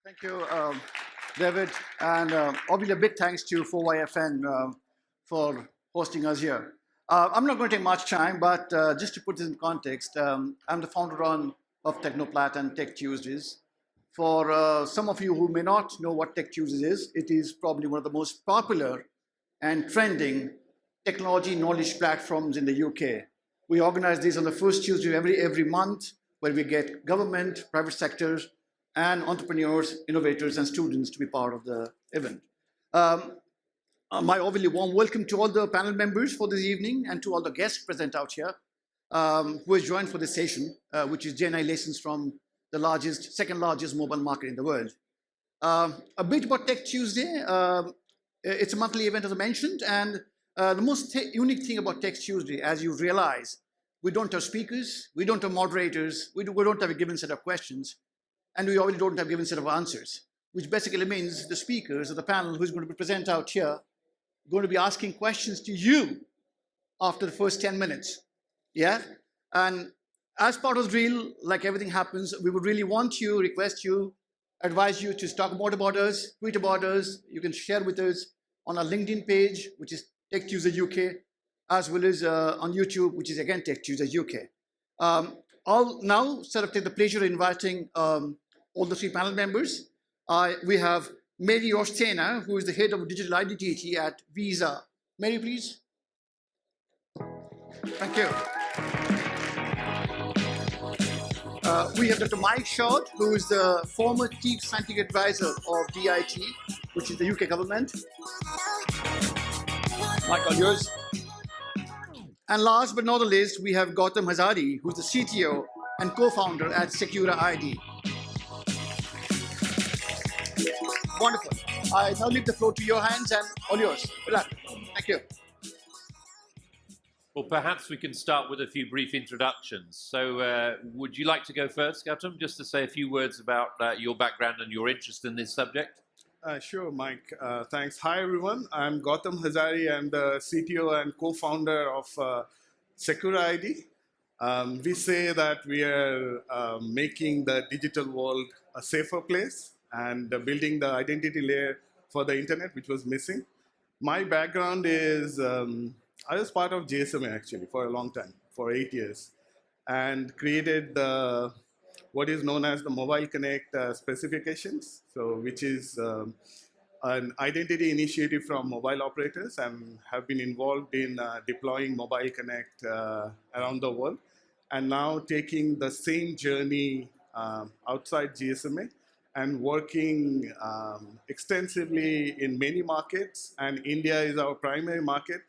Thank you, David, and obviously a big thanks to 4YFN for hosting us here. I'm not going to take much time, but just to put this in context, I'm the founder of Technoplat and Tech Tuesdays. For some of you who may not know what Tech Tuesdays is, it is probably one of the most popular and trending technology knowledge platforms in the UK. We organize these on the first Tuesday every month, where we get government, private sectors, and entrepreneurs, innovators, and students to be part of the event. My obviously warm welcome to all the panel members for this evening and to all the guests present out here who has joined for this session, which is GenAI lessons from the second largest mobile market in the world. A bit about Tech Tuesday. It's a monthly event, as I mentioned, and the most unique thing about Tech Tuesday, as you realize, we don't have speakers, we don't have moderators, we don't have a given set of questions, and we already don't have a given set of answers, which basically means the speakers of the panel who's going to be present out here are going to be asking questions to you after the first 10 minutes. Yeah? And as part of the drill, like everything happens, we would really want you, request you, advise you to talk more about us, tweet about us. You can share with us on our LinkedIn page, which is Tech Tuesday UK, as well as on YouTube, which is again Tech Tuesday UK. I'll now sort of take the pleasure of inviting all the three panel members. We have Mary Ostena, who is the head of digital identity at Visa. Mary, please. Thank you. We have Dr. Mike Short, who is the former chief scientific advisor of DIT, which is the UK government. Mike, all yours. And last but not the least, we have Gautam Hazari, who's the CTO and co-founder at Xxtra ID. Wonderful. I now leave the floor to your hands and all yours. Good luck. Thank you. Well, perhaps we can start with a few brief introductions. So would you like to go first, Gautam, just to say a few words about your background and your interest in this subject? Sure, Mike. Thanks. Hi, everyone. I'm Gautam Hazari. I'm the CTO and co-founder of Xxtra ID. We say that we are making the digital world a safer place and building the identity layer for the internet, which was missing. My background is, I was part of GSMA actually for a long time, for 8 years, and created the what is known as the Mobile Connect specifications, so which is an identity initiative from mobile operators, and have been involved in deploying Mobile Connect around the world, and now taking the same journey outside GSMA and working extensively in many markets, and India is our primary market,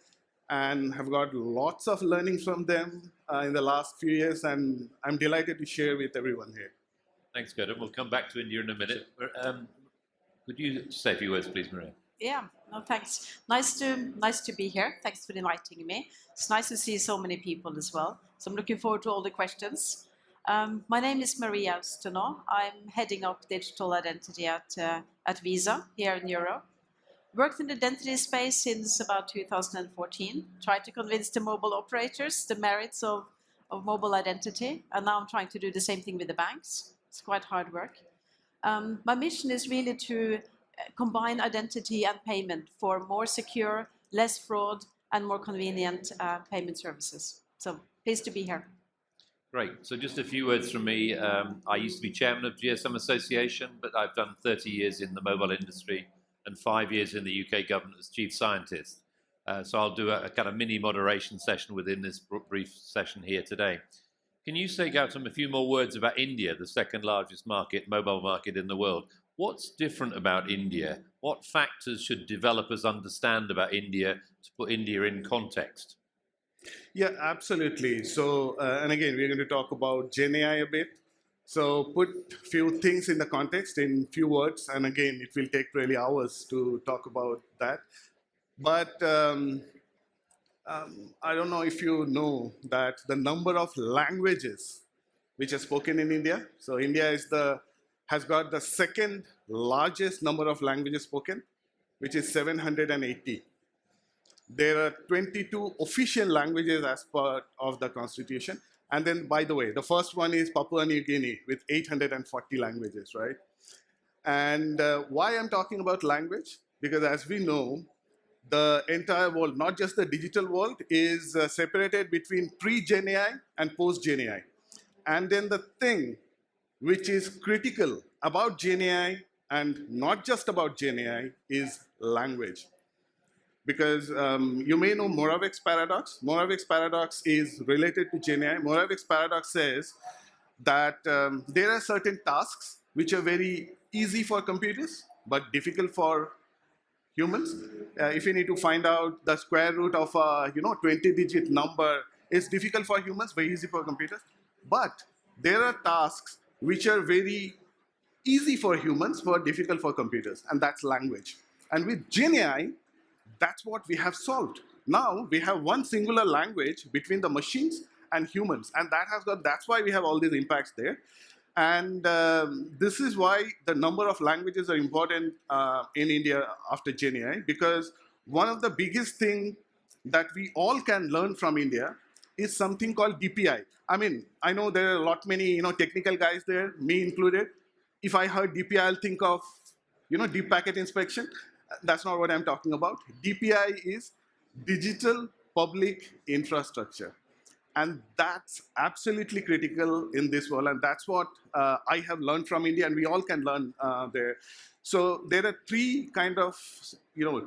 and have got lots of learnings from them in the last few years, and I'm delighted to share with everyone here. Thanks, Gautam. We'll come back to India in a minute. Could you say a few words, please, Maria? Yeah, no, thanks. Nice to be here. Thanks for inviting me. It's nice to see so many people as well. So I'm looking forward to all the questions. My name is Maria Ostena. I'm heading up digital identity at Visa here in Europe. Worked in the identity space since about 2014. Tried to convince the mobile operators the merits of mobile identity, and now I'm trying to do the same thing with the banks. It's quite hard work. My mission is really to combine identity and payment for more secure, less fraud, and more convenient payment services. So pleased to be here. Great. So just a few words from me. I used to be chairman of GSM Association, but I've done 30 years in the mobile industry and 5 years in the UK government as chief scientist. So I'll do a kind of mini moderation session within this brief session here today. Can you say, Gautam, a few more words about India, the second largest mobile market in the world? What's different about India? What factors should developers understand about India to put India in context? Yeah, absolutely. So, and again, we're going to talk about GenAI a bit. So put a few things in the context in few words, and again, it will take really hours to talk about that. But I don't know if you know that the number of languages which are spoken in India. So India has got the second largest number of languages spoken, which is 780. There are 22 official languages as part of the constitution. And then, by the way, the first one is Papua New Guinea with 840 languages, right? And why I'm talking about language? Because as we know, the entire world, not just the digital world, is separated between pre-Gen AI and post-Gen AI. And then the thing which is critical about Gen AI and not just about Gen AI is language. Because you may know Moravec's paradox. Moravec's paradox is related to Gen AI. Moravec's paradox says that there are certain tasks which are very easy for computers but difficult for humans. If you need to find out the square root of a 20-digit number, it's difficult for humans, very easy for computers. But there are tasks which are very easy for humans but difficult for computers, and that's language. And with Gen AI, that's what we have solved. Now we have one singular language between the machines and humans, and that's why we have all these impacts there. And this is why the number of languages are important in India after Gen AI, because one of the biggest things that we all can learn from India is something called DPI. I mean, I know there are many technical guys there, me included. If I heard DPI, I'll think of deep packet inspection. That's not what I'm talking about. DPI is digital public infrastructure. And that's absolutely critical in this world. And that's what I have learned from India, and we all can learn there. So there are three kind of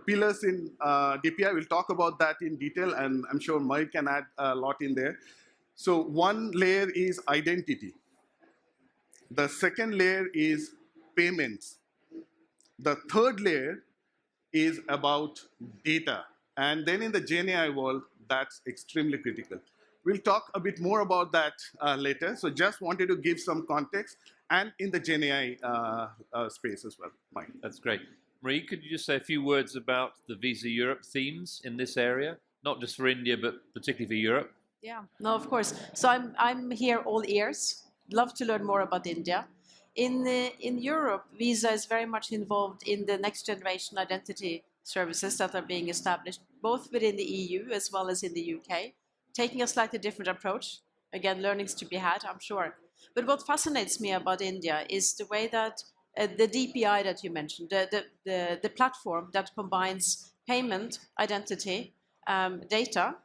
pillars in DPI. We'll talk about that in detail, and I'm sure Mike can add a lot in there. So one layer is identity. The second layer is payments. The third layer is about data. And then in the Gen AI world, that's extremely critical. We'll talk a bit more about that later. So just wanted to give some context, and in the Gen AI space as well. Mike. That's great. Marie, could you just say a few words about the Visa Europe themes in this area? Not just for India, but particularly for Europe? Yeah, no, of course. So I'm here all ears. Love to learn more about India. In Europe, Visa is very much involved in the next generation identity services that are being established, both within the EU as well as in the UK, taking a slightly different approach. Again, learnings to be had, I'm sure. But what fascinates me about India is the way that the DPI that you mentioned, the platform that combines payment, identity, data.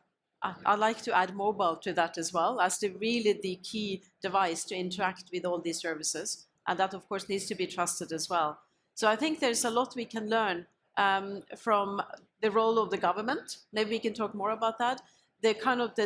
I like to add mobile to that as well as the key device to interact with all these services. And that, of course, needs to be trusted as well. So I think there's a lot we can learn from the role of the government. Maybe we can talk more about that. The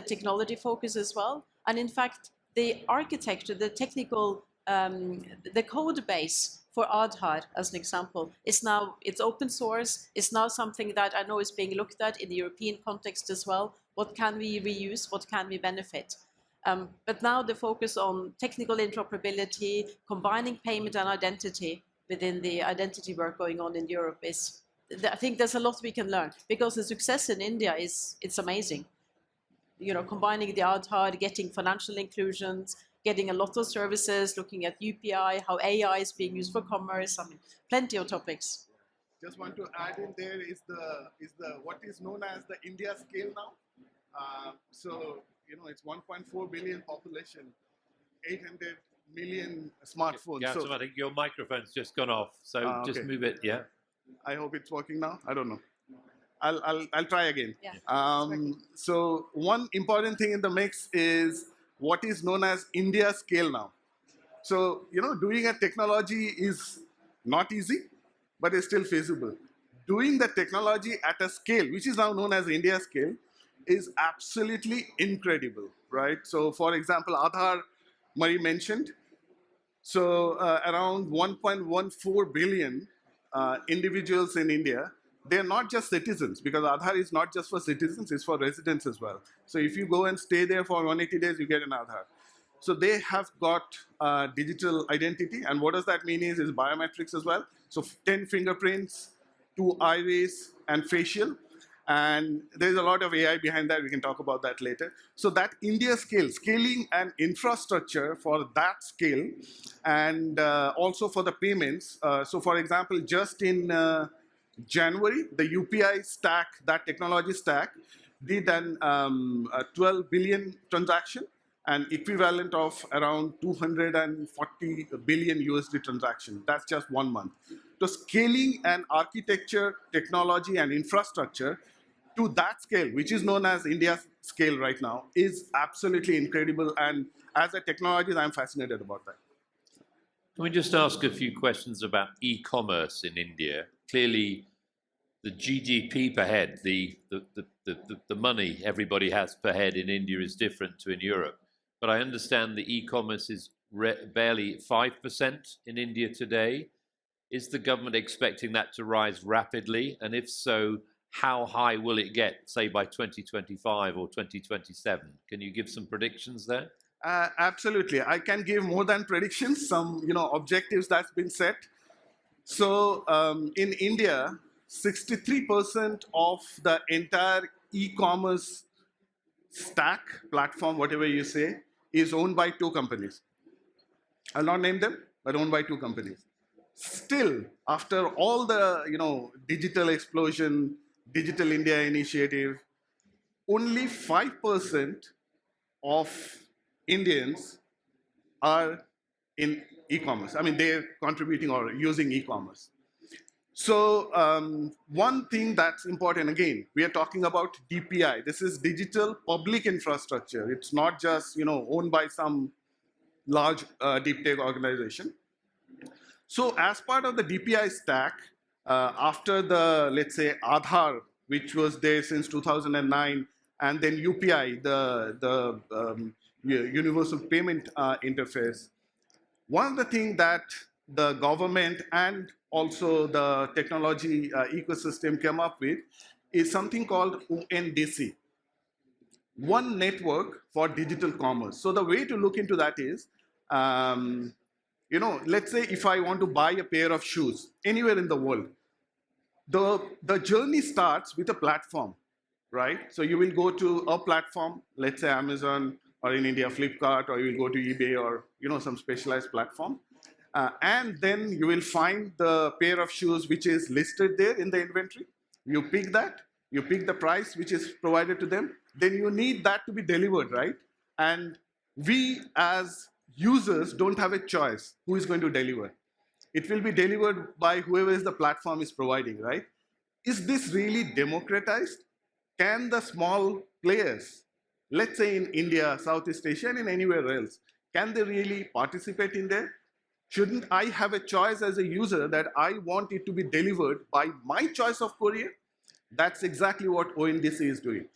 technology focus as well. And in fact, the architecture, the technical, the code base for Aadhar, as an example, it's open source. It's now something that I know is being looked at in the European context as well. What can we reuse? What can we benefit? But now the focus on technical interoperability, combining payment and identity within the identity work going on in Europe I think there's a lot we can learn, because the success in India it's amazing. Combining the Aadhar, getting financial inclusions, getting a lot of services, looking at UPI, how AI is being used for commerce. I mean, plenty of topics. Just want to add in there is the what is known as the India scale now. So it's 1.4 billion population, 800 million smartphones. Yeah, so I think your microphone's just gone off. So just move it. Yeah. I hope it's working now. I don't know. I'll try again. Yeah, so one important thing in the mix is what is known as India scale now. So doing a technology is not easy, but it's still feasible. Doing the technology at a scale, which is now known as India scale, is absolutely incredible, right? So for example, Aadhar, Marie mentioned. So around 1.14 billion individuals in India, they're not just citizens, because Aadhar is not just for citizens, it's for residents as well. So if you go and stay there for 180 days, you get an Aadhar. So they have got digital identity, and what does that mean is biometrics as well. So 10 fingerprints, 2 iris, and facial. And there's a lot of AI behind that. We can talk about that later. So that India scale, scaling and infrastructure for that scale, and also for the payments. So for example, just in January, the UPI stack, that technology stack, did a 12 billion transaction. and equivalent of around 240 billion USD transactions. That's just 1 month. So scaling an architecture, technology, and infrastructure to that scale, which is known as India's scale right now, is absolutely incredible. And as a technologist, I'm fascinated about that. Can we just ask a few questions about e-commerce in India? Clearly, the GDP per head, the money everybody has per head in India is different to in Europe. But I understand the e-commerce is barely 5% in India today. Is the government expecting that to rise rapidly? And if so, how high will it get, say, by 2025 or 2027? Can you give some predictions there? Absolutely. I can give more than predictions, some objectives that's been set. So in India, 63% of the entire e-commerce stack, platform, whatever you say, is owned by 2 companies. I'll not name them, but owned by 2 companies. Still, after all the digital explosion, Digital India initiative, only 5% of Indians are in e-commerce. I mean, they're contributing or using e-commerce. So one thing that's important, again, we are talking about DPI. This is digital public infrastructure. It's not just owned by some large deep tech organization. So as part of the DPI stack, after the, let's say, Aadhar, which was there since 2009, and then UPI, the universal payment interface, one of the things that the government and also the technology ecosystem came up with is something called ONDC, One Network for Digital Commerce. So the way to look into that is, let's say if I want to buy a pair of shoes anywhere in the world, the journey starts with a platform, right? So you will go to a platform, let's say Amazon, or in India, Flipkart, or you will go to eBay, or some specialized platform. And then you will find the pair of shoes which is listed there in the inventory. You pick that, you pick the price which is provided to them, then you need that to be delivered, right? And we as users don't have a choice who is going to deliver. It will be delivered by whoever is the platform is providing, right? Is this really democratized? Can the small players, let's say in India, Southeast Asia, and in anywhere else, can they really participate in there? Shouldn't I have a choice as a user that I want it to be delivered by my choice of courier? That's exactly what ONDC is doing.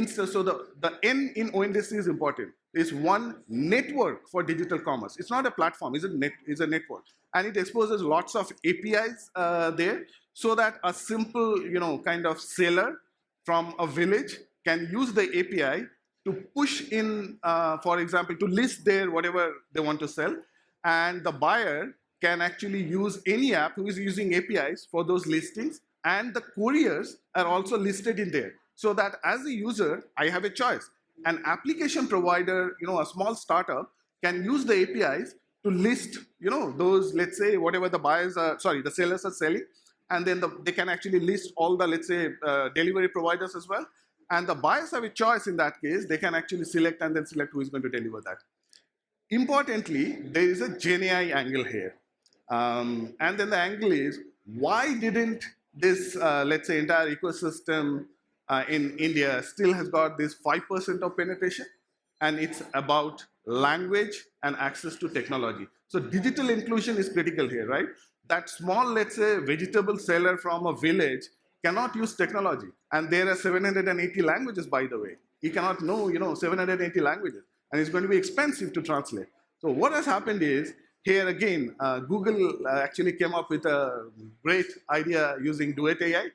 So the N in ONDC is important. It's one network for digital commerce. It's not a platform, it's a network. And it exposes lots of APIs there so that a simple, kind of seller from a village can use the API to push in, for example, to list their whatever they want to sell. And the buyer can actually use any app who is using APIs for those listings, and the couriers are also listed in there. So that as a user, I have a choice. An application provider, a small startup, can use the APIs to list, those, let's say, whatever the sellers are selling, and then they can actually list all the, let's say, delivery providers as well. And the buyers have a choice in that case. They can actually select and then select who is going to deliver that. Importantly, there is a GenAI angle here. And then the angle is, why didn't this, let's say, entire ecosystem in India still has got this 5% of penetration? And it's about language and access to technology. So digital inclusion is critical here, right? That small, let's say, vegetable seller from a village cannot use technology. And there are 780 languages, by the way. He cannot know, 780 languages. And it's going to be expensive to translate. So what has happened is, here again, Google actually came up with a great idea using Duet AI.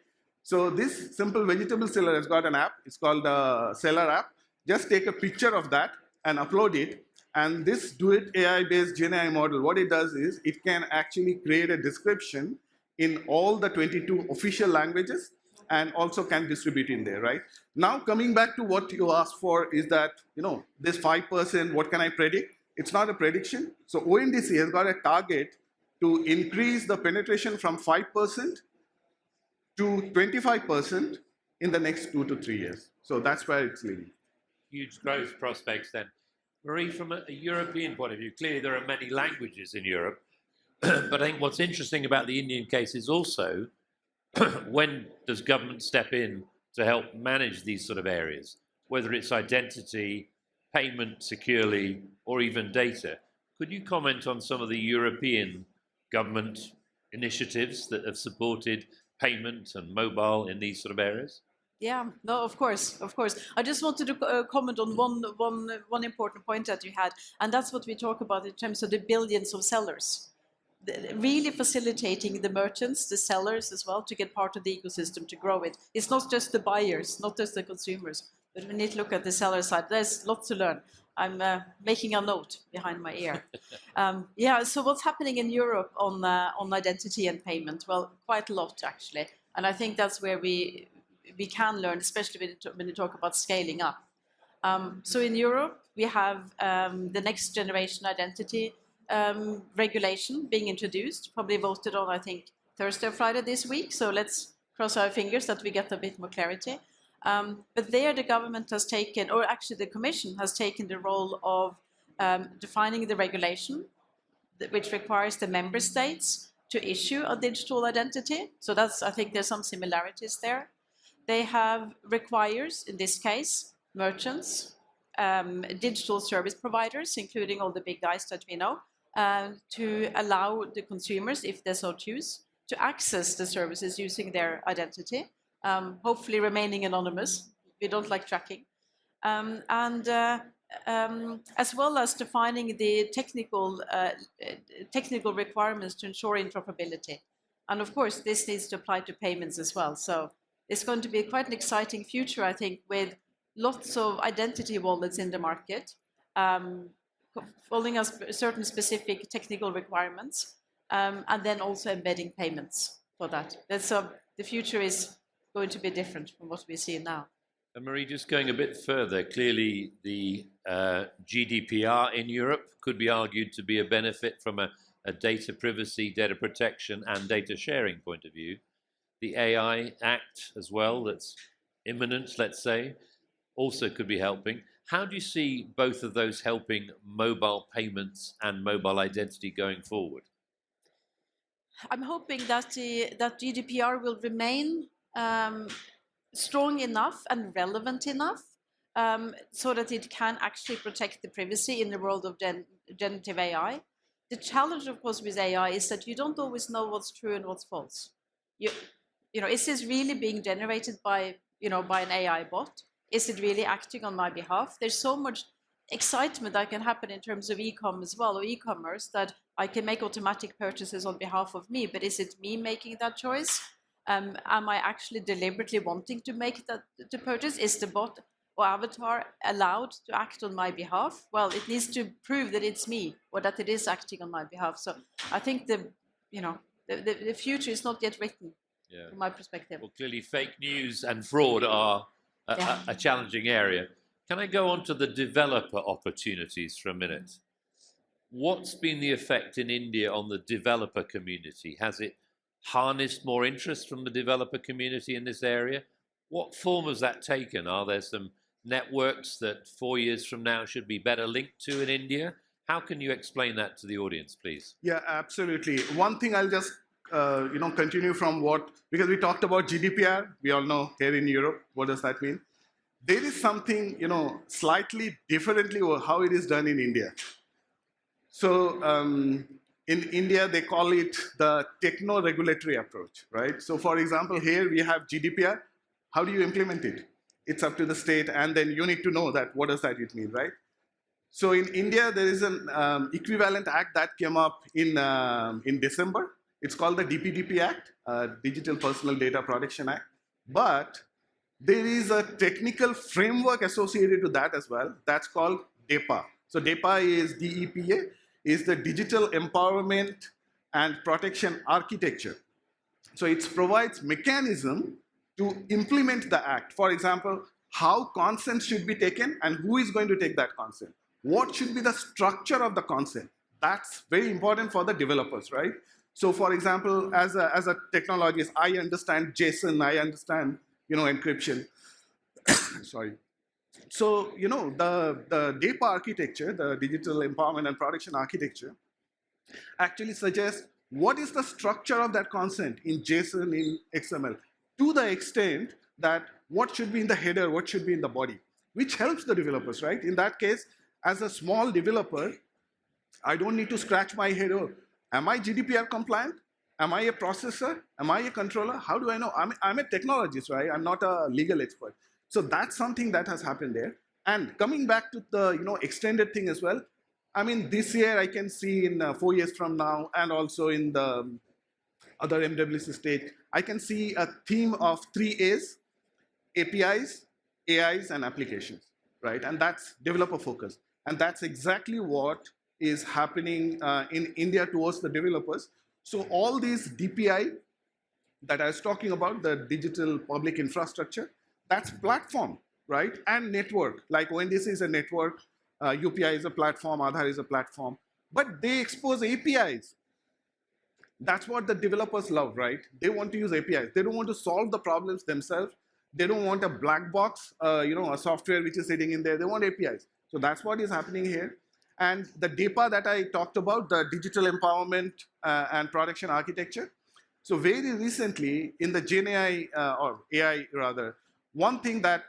So this simple vegetable seller has got an app. It's called the Seller app. Just take a picture of that and upload it. And this Duet AI-based GenAI model, what it does is, it can actually create a description in all the 22 official languages and also can distribute in there, right? Now, coming back to what you asked for is that, this 5%, what can I predict? It's not a prediction. So ONDC has got a target to increase the penetration from 5% to 25% in the next 2 to 3 years. So that's where it's leading. Huge growth prospects then. Marie, from a European point of view, clearly there are many languages in Europe, but I think what's interesting about the Indian case is also when does government step in to help manage these sort of areas, whether it's identity, payment securely, or even data. Could you comment on some of the European government initiatives that have supported payment and mobile in these sort of areas? Yeah, no, of course, of course. I just wanted to comment on one important point that you had, and that's what we talk about in terms of the billions of sellers. Really facilitating the merchants, the sellers as well, to get part of the ecosystem, to grow it. It's not just the buyers, not just the consumers, but we need to look at the seller side. There's lots to learn. I'm making a note behind my ear. Yeah, so what's happening in Europe on identity and payment? Well, quite a lot, actually. And I think that's where we can learn, especially when you talk about scaling up. So in Europe, we have the next generation identity regulation being introduced, probably voted on, I think, Thursday or Friday this week. So let's cross our fingers that we get a bit more clarity. But there the government has taken, or actually the Commission has taken the role of defining the regulation, which requires the member states to issue a digital identity. So that's, I think there's some similarities there. They have requires, in this case, merchants, digital service providers, including all the big guys that we know, to allow the consumers, if they so choose, to access the services using their identity, hopefully remaining anonymous. We don't like tracking. As well as defining the technical requirements to ensure interoperability. And of course, this needs to apply to payments as well. So it's going to be quite an exciting future, I think, with lots of identity wallets in the market, following us certain specific technical requirements, and then also embedding payments for that. So the future is going to be different from what we see now. And Marie, just going a bit further, clearly the GDPR in Europe could be argued to be a benefit from a data privacy, data protection, and data sharing point of view. The AI Act as well, that's imminent, let's say, also could be helping. How do you see both of those helping mobile payments and mobile identity going forward? I'm hoping that that GDPR will remain strong enough and relevant enough so that it can actually protect the privacy in the world of generative AI. The challenge, of course, with AI is that you don't always know what's true and what's false. You know, is this really being generated by an AI bot? Is it really acting on my behalf? There's so much excitement that can happen in terms of e-com as well, or e-commerce, that I can make automatic purchases on behalf of me, but is it me making that choice? Am I actually deliberately wanting to make that to purchase? Is the bot or avatar allowed to act on my behalf? Well, it needs to prove that it's me or that it is acting on my behalf. So I think the future is not yet written, from my perspective. Well, clearly fake news and fraud are a challenging area. Can I go on to the developer opportunities for a minute? What's been the effect in India on the developer community? Has it harnessed more interest from the developer community in this area? What form has that taken? Are there some networks that 4 years from now should be better linked to in India? How can you explain that to the audience, please? Yeah, absolutely. One thing I'll just continue from because we talked about GDPR. We all know here in Europe, what does that mean? There is something, slightly differently how it is done in India. So in India, they call it the techno-regulatory approach, right? So for example, here we have GDPR. How do you implement it? It's up to the state, and then you need to know that what does that mean, right? So in India, there is an equivalent act that came up in December. It's called the DPDP Act, Digital Personal Data Protection Act. But there is a technical framework associated to that as well. That's called DEPA. So DEPA is DEPA, is the Digital Empowerment and Protection Architecture. So it provides mechanism to implement the act. For example, how consent should be taken and who is going to take that consent. What should be the structure of the consent? That's very important for the developers, right? So for example, as a technologist, I understand JSON, I understand encryption. Sorry. So, the DEPA architecture, the digital empowerment and production architecture, actually suggests what is the structure of that consent in JSON, in XML, to the extent that what should be in the header, what should be in the body, which helps the developers, right? In that case, as a small developer, I don't need to scratch my head. Oh, am I GDPR compliant? Am I a processor? Am I a controller? How do I know? I'm a technologist, right? I'm not a legal expert. So that's something that has happened there. And coming back to the extended thing as well, I mean, this year I can see in 4 years from now, and also in the other MWC stage, I can see a theme of 3 A's: APIs, AIs, and applications, right? And that's developer focused. And that's exactly what is happening in India towards the developers. So all these DPI that I was talking about, the digital public infrastructure, that's platform, right? And network, like ONDC is a network, UPI is a platform, Aadhar is a platform, but they expose APIs. That's what the developers love, right? They want to use APIs. They don't want to solve the problems themselves. They don't want a black box, a software which is sitting in there. They want APIs. So that's what is happening here. And the DEPA that I talked about, the digital empowerment and production architecture. So very recently in the GenAI, or AI rather, one thing that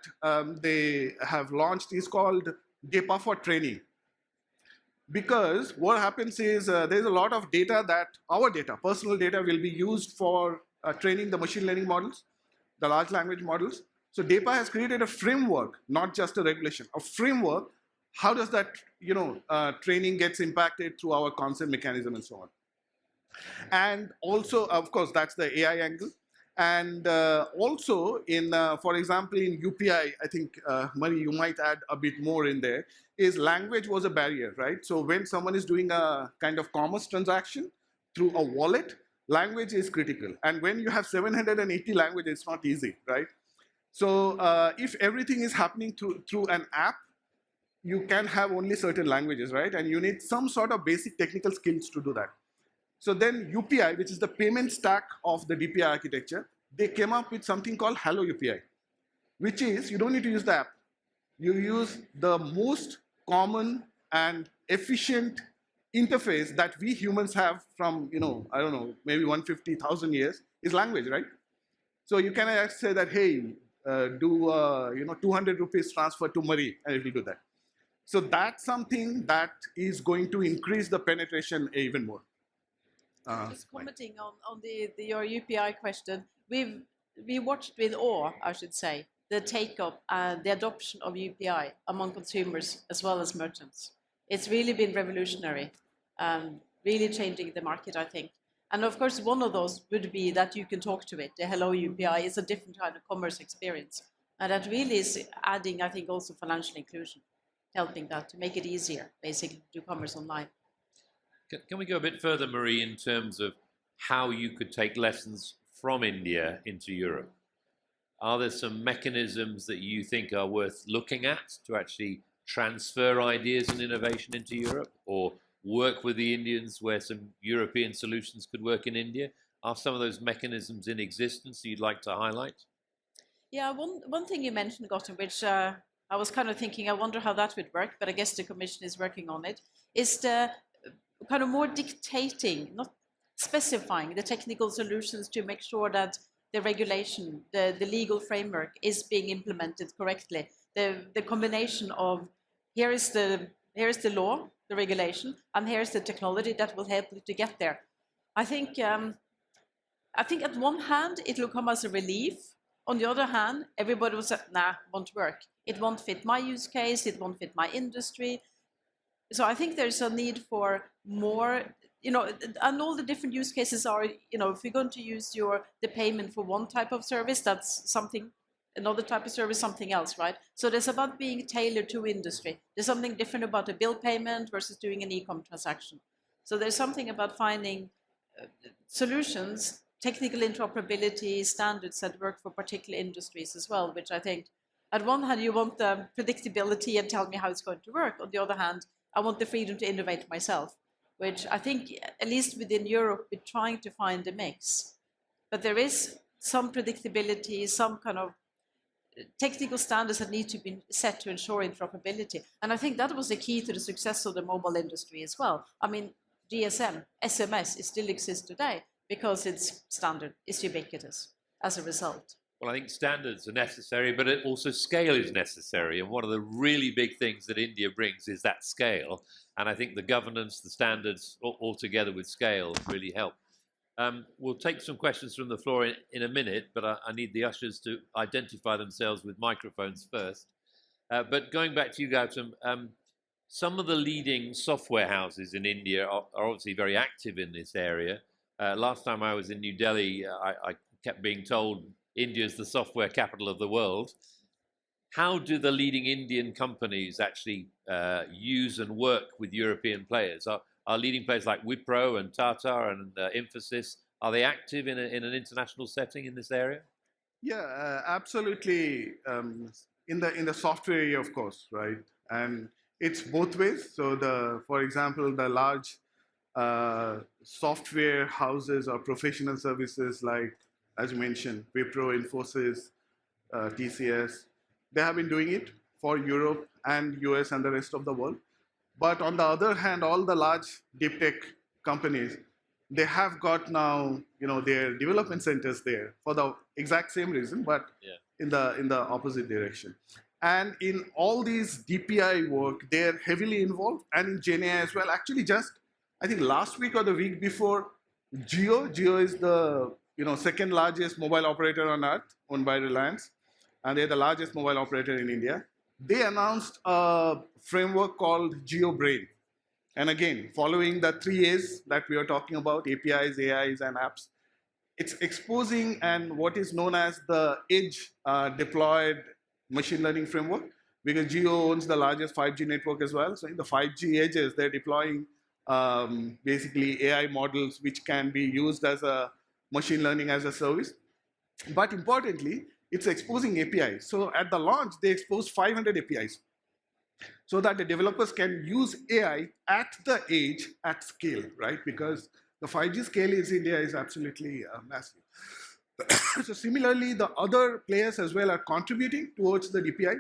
they have launched is called DEPA for training. Because what happens is there's a lot of data that our data, personal data, will be used for training the machine learning models, the large language models. So DEPA has created a framework, not just a regulation, a framework. How does that training gets impacted through our consent mechanism and so on. And also, of course, that's the AI angle. And also, in for example, in UPI, I think, Mari, you might add a bit more in there, is language was a barrier, right? So when someone is doing a kind of commerce transaction through a wallet, language is critical. And when you have 780 languages, it's not easy, right? So if everything is happening through an app, you can have only certain languages, right? And you need some sort of basic technical skills to do that. So then UPI, which is the payment stack of the DPI architecture, they came up with something called Hello UPI, which is you don't need to use the app. You use the most common and efficient interface that we humans have from, I don't know, maybe 150,000 years is language, right? So you can say that, hey, do 200 rupees transfer to Mari, and it will do that. So that's something that is going to increase the penetration even more. Just commenting on your UPI question, we watched with awe, I should say, the take-up and the adoption of UPI among consumers as well as merchants. It's really been revolutionary, really changing the market, I think. And of course, one of those would be that you can talk to it. The Hello UPI is a different kind of commerce experience. And that really is adding, I think, also financial inclusion, helping that to make it easier, basically, to do commerce online. Can we go a bit further, Marie, in terms of how you could take lessons from India into Europe? Are there some mechanisms that you think are worth looking at to actually transfer ideas and innovation into Europe, or work with the Indians where some European solutions could work in India? Are some of those mechanisms in existence you'd like to highlight? Yeah, one thing you mentioned, Gautam, which I was kind of thinking, I wonder how that would work, but I guess the Commission is working on it, is the kind of more dictating, not specifying the technical solutions to make sure that the regulation, the legal framework is being implemented correctly. The combination of here is the law, the regulation, and here's the technology that will help you to get there. I think at one hand, it will come as a relief. On the other hand, everybody will say, nah, won't work. It won't fit my use case, it won't fit my industry. So I think there's a need for more, and all the different use cases are, if you're going to use the payment for one type of service, that's something, another type of service, something else, right? So there's about being tailored to industry. There's something different about a bill payment versus doing an e-com transaction. So there's something about finding solutions, technical interoperability, standards that work for particular industries as well, which I think, at one hand, you want the predictability and tell me how it's going to work. On the other hand, I want the freedom to innovate myself, which I think, at least within Europe, we're trying to find a mix. But there is some predictability, some kind of technical standards that need to be set to ensure interoperability. And I think that was the key to the success of the mobile industry as well. I mean, GSM, SMS, it still exists today because it's standard, it's ubiquitous as a result. Well, I think standards are necessary, but also scale is necessary. And one of the really big things that India brings is that scale. And I think the governance, the standards, all together with scale really help. We'll take some questions from the floor in a minute, but I need the ushers to identify themselves with microphones first. But going back to you, Gautam, some of the leading software houses in India are obviously very active in this area. Last time I was in New Delhi, I kept being told India is the software capital of the world. How do the leading Indian companies actually use and work with European players? Are leading players like Wipro and Tata and Infosys, are they active in an international setting in this area? Yeah, absolutely. In the software area, of course, right? And it's both ways. So for example, the large software houses or professional services like, as you mentioned, Wipro, Infosys, TCS, they have been doing it for Europe and US and the rest of the world. But on the other hand, all the large deep tech companies, they have got now, their development centers there for the exact same reason, but in the opposite direction. And in all these DPI work, they're heavily involved, and in GenAI as well. Actually, just I think last week or the week before, Jio is the second largest mobile operator on earth, owned by Reliance, and they're the largest mobile operator in India. They announced a framework called GeoBrain. And again, following the 3 A's that we are talking about, APIs, AIs, and apps, it's exposing and what is known as the edge deployed machine learning framework, because Jio owns the largest 5G network as well. So in the 5G edges, they're deploying basically AI models which can be used as a machine learning as a service. But importantly, it's exposing APIs. So at the launch, they exposed 500 APIs so that the developers can use AI at the edge at scale, right? Because the 5G scale in India is absolutely massive. So similarly, the other players as well are contributing towards the DPI.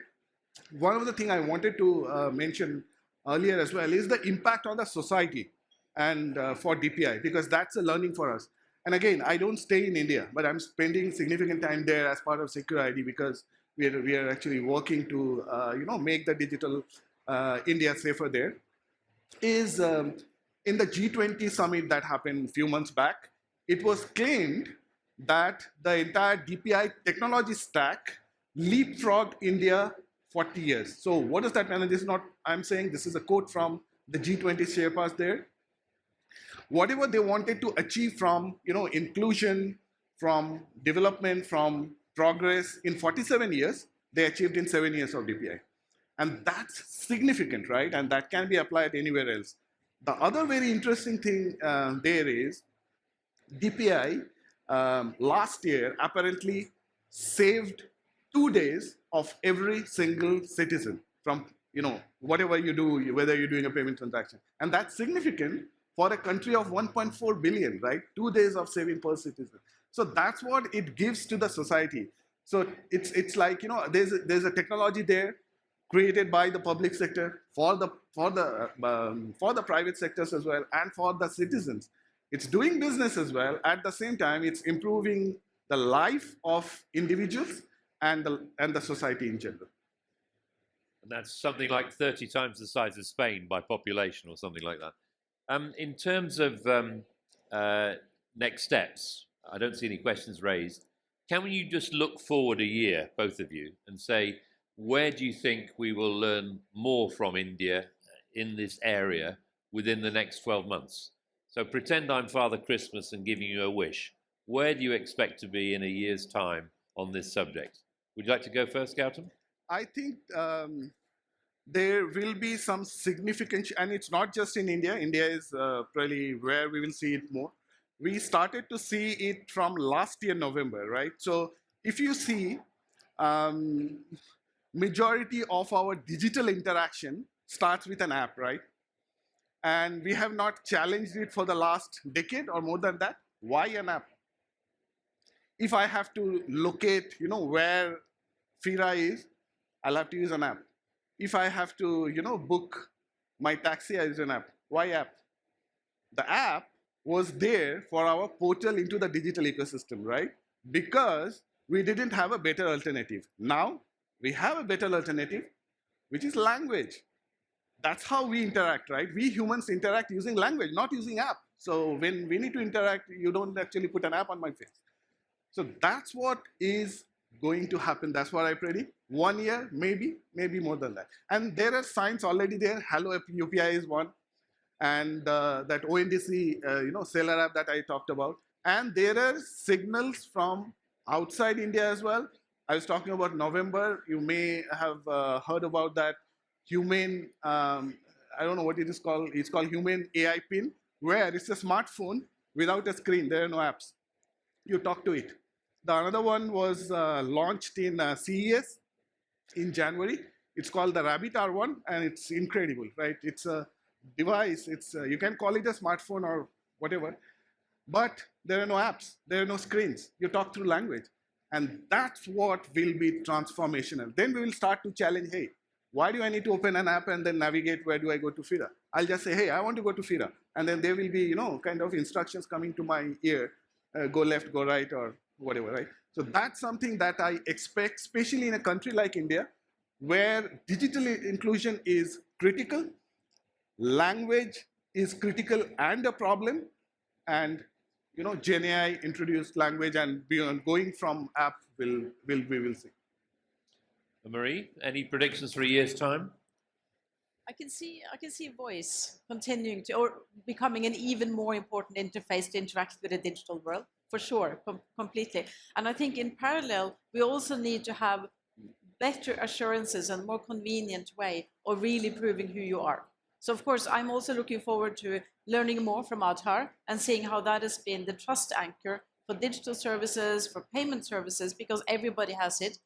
One of the things I wanted to mention earlier as well is the impact on the society and for DPI, because that's a learning for us. And again, I don't stay in India, but I'm spending significant time there as part of Secure ID, because we are actually working to make the digital India safer there. Is in the G20 summit that happened a few months back, it was claimed that the entire DPI technology stack leapfrogged India 40 years. So what does that mean? And this is not I'm saying, this is a quote from the G20 Sherpas there. Whatever they wanted to achieve from inclusion, from development, from progress in 47 years, they achieved in 7 years of DPI. And that's significant, right? And that can be applied anywhere else. The other very interesting thing there is DPI last year apparently saved 2 days of every single citizen from whatever you do, whether you're doing a payment transaction. And that's significant for a country of 1.4 billion, right? 2 days of saving per citizen. So that's what it gives to the society. So it's like, there's a technology there created by the public sector for the private sectors as well, and for the citizens. It's doing business as well. At the same time, it's improving the life of individuals and the society in general. And that's something like 30 times the size of Spain by population or something like that. In terms of next steps, I don't see any questions raised. Can you just look forward a year, both of you, and say, where do you think we will learn more from India in this area within the next 12 months? So pretend I'm Father Christmas and giving you a wish. Where do you expect to be in a year's time on this subject? Would you like to go first, Gautam? I think there will be some significant, and it's not just in India. India is probably where we will see it more. We started to see it from last year, November, right? So if you see, majority of our digital interaction starts with an app, right? And we have not challenged it for the last decade or more than that. Why an app? If I have to locate, where FIRA is, I'll have to use an app. If I have to, book my taxi, I use an app. Why app? The app was there for our portal into the digital ecosystem, right? Because we didn't have a better alternative. Now we have a better alternative, which is language. That's how we interact, right? We humans interact using language, not using app. So when we need to interact, you don't actually put an app on my face. So that's what is going to happen. That's what I predict. 1 year, maybe more than that. And there are signs already there. Hello UPI is one. And that ONDC, seller app that I talked about. And there are signals from outside India as well. I was talking about November. You may have heard about that human, I don't know what it is called. It's called human AI pin, where it's a smartphone without a screen. There are no apps. You talk to it. The another one was launched in CES in January. It's called the Rabbit R1, and it's incredible, right? It's a device. It's you can call it a smartphone or whatever, but there are no apps. There are no screens. You talk through language, and that's what will be transformational. Then we will start to challenge, hey, why do I need to open an app and then navigate where do I go to FIRA? I'll just say, hey, I want to go to FIRA, and then there will be, kind of instructions coming to my ear, go left, go right, or whatever, right? So that's something that I expect, especially in a country like India, where digital inclusion is critical, language is critical and a problem, and GenAI introduced language, and beyond, going from app we will see. Marie, any predictions for a year's time? I can see voice continuing to, or becoming an even more important interface to interact with the digital world, for sure, completely. And I think in parallel, we also need to have better assurances and more convenient way of really proving who you are. So of course, I'm also looking forward to learning more from Aadhar and seeing how that has been the trust anchor for digital services, for payment services, because everybody has it.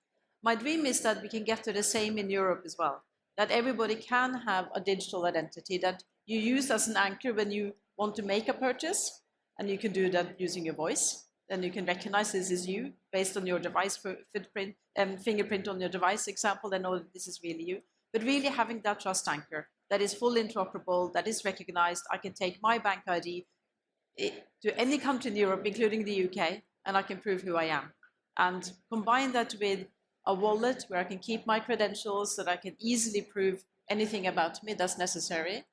My dream is that we can get to the same in Europe as well, that everybody can have a digital identity that you use as an anchor when you want to make a purchase, and you can do that using your voice. Then you can recognize this is you based on your device footprint and fingerprint on your device example, and know that this is really you. But really having that trust anchor that is fully interoperable, that is recognized. I can take my bank ID to any country in Europe, including the UK, and I can prove who I am. And combine that with a wallet where I can keep my credentials, so that I can easily prove anything about me that's necessary,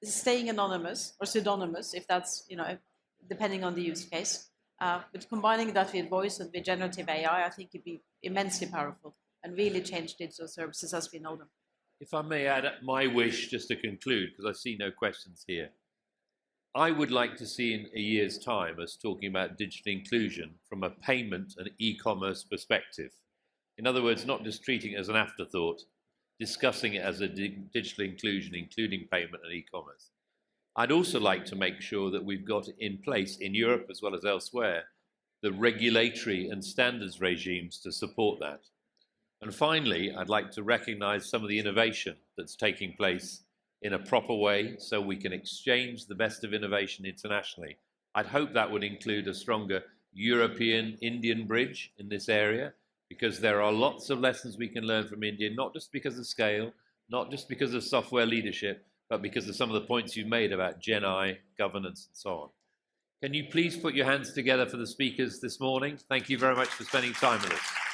staying anonymous or pseudonymous, if that's, depending on the use case. But combining that with voice and with generative AI, I think it'd be immensely powerful and really change digital services as we know them. If I may add my wish just to conclude, because I see no questions here. I would like to see in a year's time us talking about digital inclusion from a payment and e-commerce perspective. In other words, not just treating it as an afterthought, discussing it as a digital inclusion, including payment and e-commerce. I'd also like to make sure that we've got in place in Europe as well as elsewhere the regulatory and standards regimes to support that. And finally, I'd like to recognize some of the innovation that's taking place in a proper way so we can exchange the best of innovation internationally. I'd hope that would include a stronger European-Indian bridge in this area, because there are lots of lessons we can learn from India, not just because of scale, not just because of software leadership, but because of some of the points you made about GenAI, governance, and so on. Can you please put your hands together for the speakers this morning? Thank you very much for spending time with us.